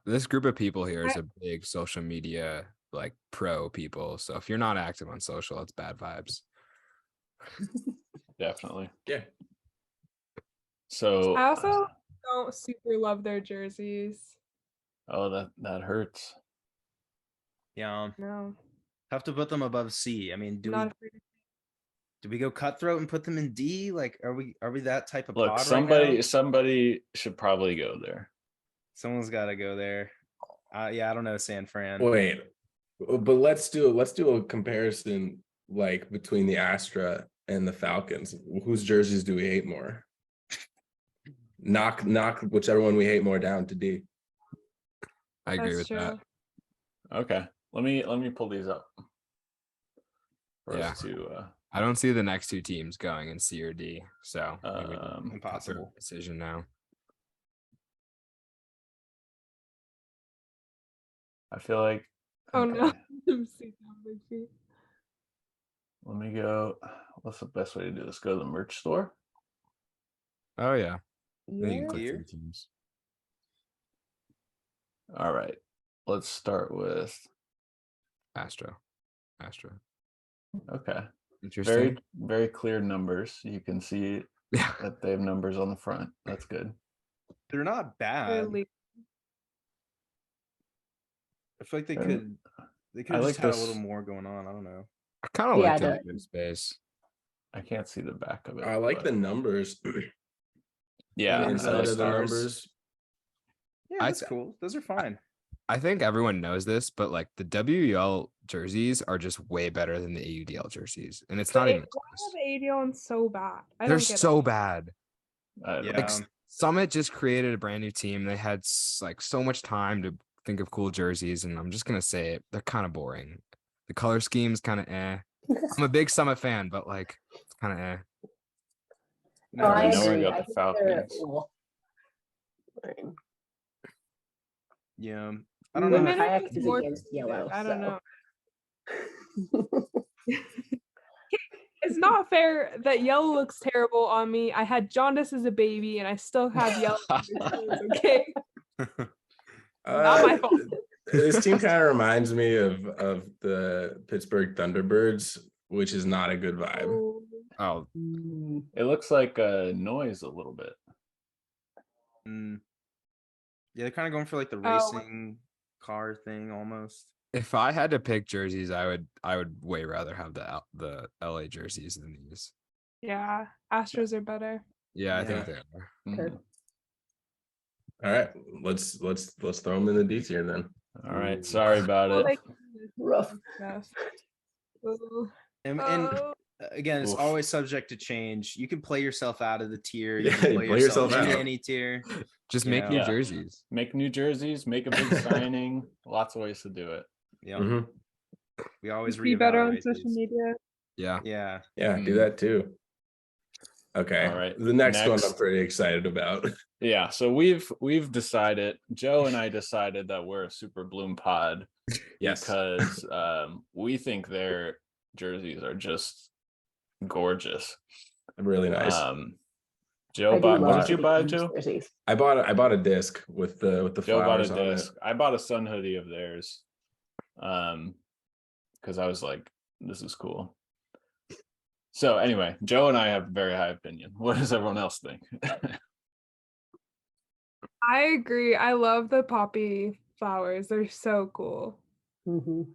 This group of people here is a big social media like pro people. So if you're not active on social, it's bad vibes. Definitely. Yeah. So I also don't super love their jerseys. oh, that hurts. Yeah. No. Have to put them above C. I mean, do we go cutthroat and put them in D? Like, are we that type of Look, pod right now? somebody should probably go there. Someone's got to go there. Yeah, I don't know, San Fran. Wait, but let's do a comparison like between the Astra and the Falcons. Whose jerseys do we hate more? Knock whichever one we hate more down to D. I agree That's with that. Okay. Let me pull these up. For Yeah. us to I don't see the next two teams going in C or D. So Impossible decision now. I feel like Oh no. Let me go. What's the best way to do this? Go to the merch store. Oh yeah. Then you can Yeah. click Here? through teams. All right. Let's start with Astra. okay. Interesting. Very, very clear numbers. You can see Yeah. that they have numbers on the front. That's good. They're not bad. I feel like they could I have like just had a this. little more going on. I don't know. I kind of Yeah, like the- the open space. I can't see the back of it. I like but- the numbers. Yeah, on the and inside the of the stars. numbers. Yeah, I that's cool. Those are fine. I think everyone knows this, but like the WEL jerseys are just way better than the AUDL jerseys, and it's not even Why close. are the AD ones so bad? They're so bad. I don't Yeah. know. Summit just created a brand new team. They had like so much time to think of cool jerseys, and I'm just gonna say it. They're kind of boring. The color scheme's kind of eh. I'm a big Summit fan, but like it's kind of eh. Oh, I Okay, now we agree. got I the think they're- Falcons. well, Yeah. I don't know. Women are Kayak just is more against yellow. I don't know. It's not fair that yellow looks terrible on me. I had jaundice as a baby, and I still have yellow undertones. Okay, not my fault. This team kind of reminds me of the Pittsburgh Thunderbirds, which is not a good vibe. Oh, It looks like a noise a little bit. Yeah, they're kind of going for like the Oh. racing car thing almost. if I had to pick jerseys, I would way rather have the LA jerseys than these. Yeah, Astros are better. Yeah, I Yeah. think they are. Mhm. All right, let's throw them in the D tier then. All right, sorry about Well, it. like, Rough. stuff. Ooh. And Oh. again, it's Oof. always subject to change. You can play yourself out of the tier. You Yeah, can play yourself into out. any tier. Just You make know. new Yeah. jerseys. Make new jerseys, make a big signing. Lots of ways to do it. Yeah, Mhm. we always Be better on reevaluate social these. media. Yeah. Yeah. Yeah, do that too. Okay. All right, The next one I'm next. pretty excited about. Yeah, so we've decided, Joe and I decided that we're a Super Bloom pod Yes. because we think their jerseys are just gorgeous. Really nice. Joe I do bought, love what did you buy, Super Joe? Blues jerseys. I bought a disc with the Joe bought a flowers on it. disc. I bought a Sun hoodie of theirs. Because I was like, this is cool. So anyway, Joe and I have a very high opinion. What does everyone else think? I agree. I love the poppy flowers. They're so cool. Mhm.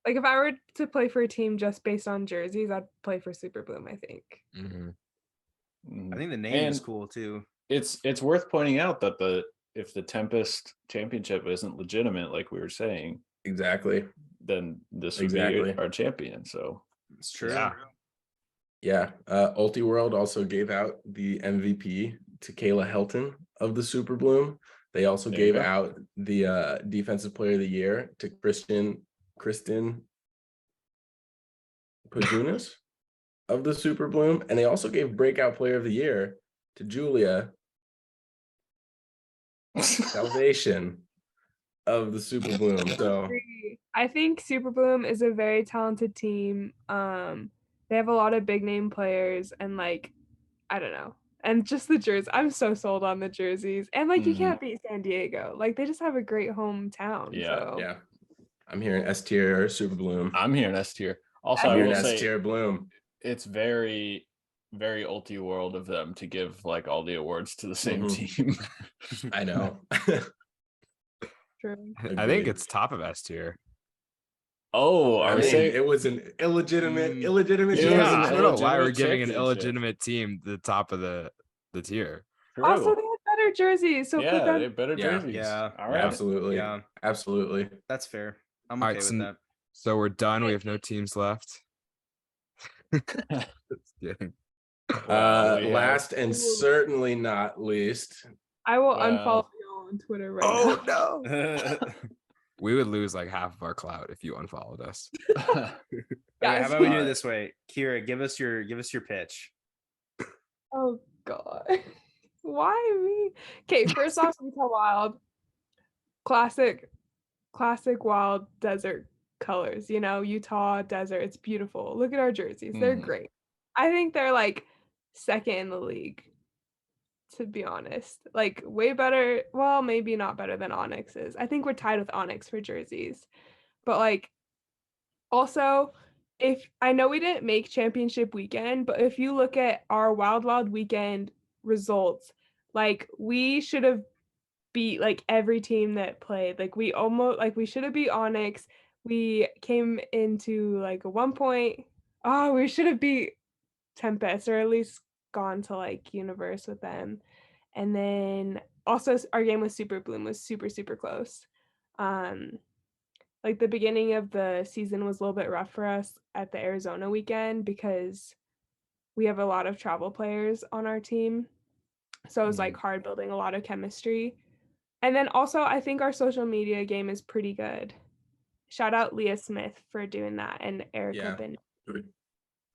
Like if I were to play for a team just based on jerseys, I'd play for Super Bloom, I think. I think the name is And cool too. it's worth pointing out that if the Tempest Championship isn't legitimate, like we were saying, Exactly. then this would Exactly. be our champion. So It's true. Yeah. Ultiworld also gave out the MVP to Kayla Helton of the Super Bloom. They also There you gave go. out the Defensive Player of the Year to Kristen Pajunas of the Super Bloom. And they also gave Breakout Player of the Year to Julia Salvation of the Super Bloom. So Agree. I think Super Bloom is a very talented team. They have a lot of big name players and like, I don't know. And just the jerseys. I'm so sold on the jerseys. And like you Mhm. can't beat San Diego. Like they just have a great hometown. Yeah, So yeah. I'm hearing S tier Super Bloom. I'm here in S tier. Also, I'm I hearing will S say tier Bloom. it's very, very ulti world of them to give like all the awards to the same team. I know. true. I think Agreed. it's top of S tier. Oh, I are we mean, saying it was an illegitimate it was an championship. I don't know why we're illegitimate giving an championship. illegitimate team the top of the tier. True. Also, they have better jerseys. So yeah, put they them. have better Yeah. jerseys. Yeah. All right. Absolutely. Yeah. Absolutely. That's fair. I'm All okay right, with so, that. so we're done. We have no teams left. Just kidding. Wow, we have- Last and certainly not least. I will Well. unfollow you on Twitter right now. no. We would lose like half of our clout if you unfollowed us. Okay, how Guys, about we do Alright. it this way? Kira, give us your pitch. Oh God. Why me? Okay, first off, Utah Wild. Classic wild desert colors. You know, Utah desert. It's beautiful. Look at our jerseys. They're Mhm. great. I think they're like second in the league, to be honest. Like way better. Well, maybe not better than Onyx is. I think we're tied with Onyx for jerseys. But like also, if I know we didn't make championship weekend, but if you look at our Wild weekend results, like we should have beat like every team that played. Like we almost like we should have beat Onyx. We came into like a 1 point. Oh, we should have beat Tempest or at least gone to like Universe with them. And then also our game with Super Bloom was super close. Like the beginning of the season was a little bit rough for us at the Arizona weekend because we have a lot of travel players on our team. So it was like hard building a lot of chemistry. And then also I think our social media game is pretty good. Shout out Leah Smith for doing that and Erica Yeah. Ben.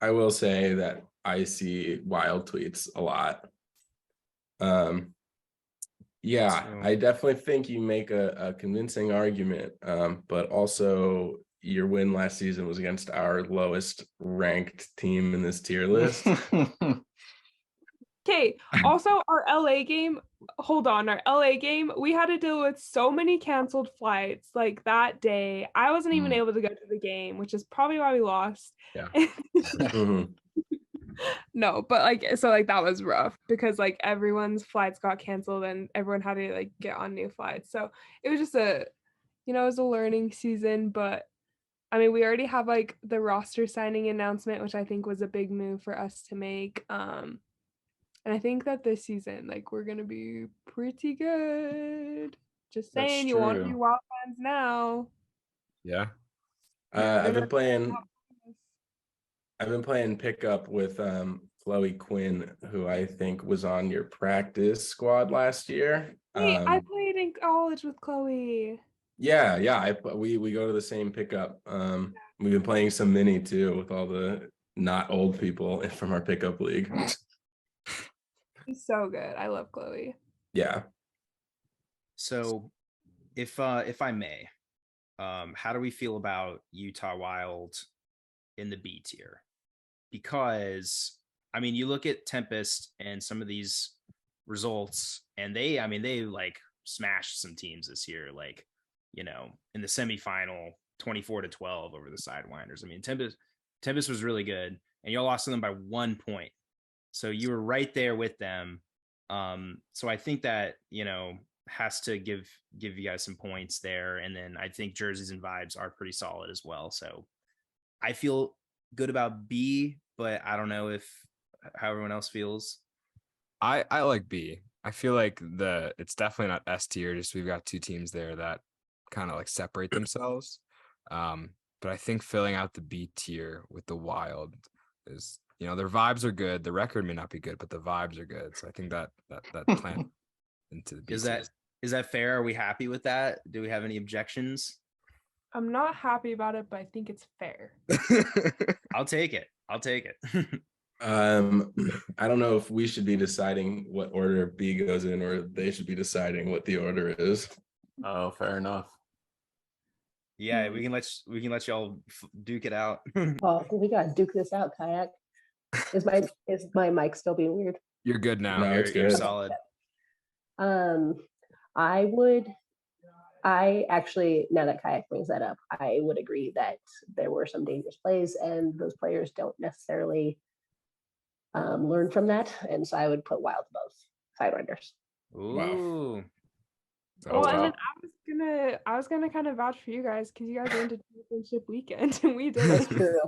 I will say that I see wild tweets a lot. Yeah, So- I definitely think you make a convincing argument. But also your win last season was against our lowest ranked team in this tier list. Okay. Also, our LA game. Hold on, our LA game. We had to deal with so many canceled flights. Like that day, I wasn't even able to go to the game, which is probably why we lost. Yeah. Mhm. No, but like so like that was rough because like everyone's flights got canceled and everyone had to like get on new flights. So it was just it was a learning season, but I mean we already have like the roster signing announcement, which I think was a big move for us to make. And I think that this season like we're gonna be pretty good. Just That's saying, you want to be true. Wild fans now. Yeah. I've They're been not- playing pickup with Chloe Quinn, who I think was on your practice squad last year. Wait, I played in college with Chloe. Yeah. We go to the same pickup. We've been playing some mini too with all the not old people from our pickup league. She's so good. I love Chloe. Yeah. So, if I may, how do we feel about Utah Wild in the B tier? Because I mean, you look at Tempest and some of these results, and they like smashed some teams this year, like in the semifinal, 24-12 over the Sidewinders. I mean, Tempest was really good, and y'all lost to them by 1 point, so you were right there with them. So I think that has to give you guys some points there, and then I think Jerseys and Vibes are pretty solid as well. So I feel good about B, but I don't know how everyone else feels. I like B. I feel like it's definitely not S tier. Just we've got two teams there that kind of like separate themselves. But I think filling out the B tier with the Wild is, their vibes are good. The record may not be good, but the vibes are good. So I think that plan into the B tier. Is that fair? Are we happy with that? Do we have any objections? I'm not happy about it, but I think it's fair. I'll take it. I don't know if we should be deciding what order B goes in, or they should be deciding what the order is. Oh, fair enough. Yeah, we can let y'all duke it out. Oh, we gotta duke this out, Kayak. Is my mic still being weird? You're good now. No, it's You're good. solid. I actually, now that Kayak brings that up, I would agree that there were some dangerous plays and those players don't necessarily learn from that. And so I would put Wild above Sidewinders. Ooh. Well, and then I was gonna kind of vouch for you guys because you guys went to championship weekend and we That's didn't. true.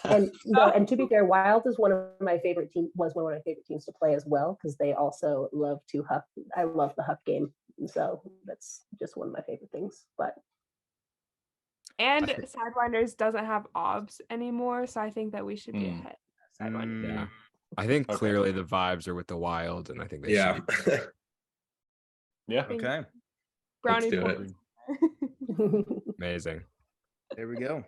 And to be fair, Wild is one of my favorite teams to play as well, because they also love to huck. I love the huck game. And so that's just one of my favorite things. And Sidewinders doesn't have AUBS anymore, so I think that we should be ahead of Sidewinders. Yeah. I think clearly the vibes are with the Wild, and I think they should be. Yeah. Okay. Brownie do points. Amazing. There we go.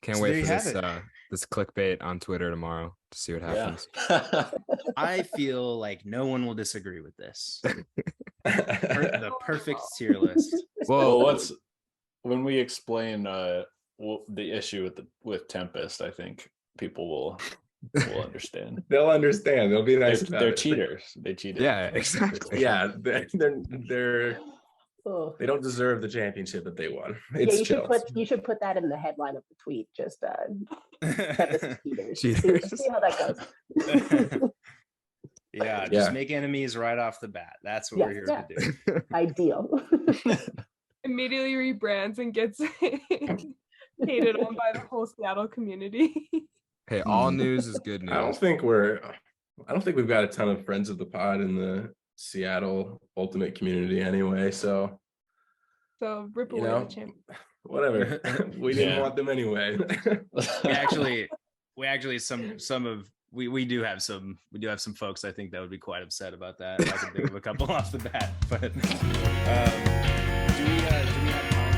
Can't So wait there for you have this clickbait on Twitter tomorrow to see what happens. I feel like no one will disagree with this. The perfect tier list. Well, when we explain the issue with Tempest, I think people will understand. They'll understand. They'll be nice. They're cheaters. They cheated. Yeah, exactly. Yeah, they're Oh. they don't deserve the championship that they won. Yeah, It's you should put that in the headline of the tweet. Just cheaters. Cheaters. See how that goes. Yeah, just make enemies right off the bat. That's what we're here to do. Ideal. Immediately rebrands and gets hated on by the whole Seattle community. Hey, all news is good news. I don't think we've got a ton of friends of the pod in the Seattle Ultimate community anyway. So rip away the champion. Whatever. We didn't want them anyway. we actually we do have some folks I think that would be quite upset about that. I can think of a couple off the bat, but do we have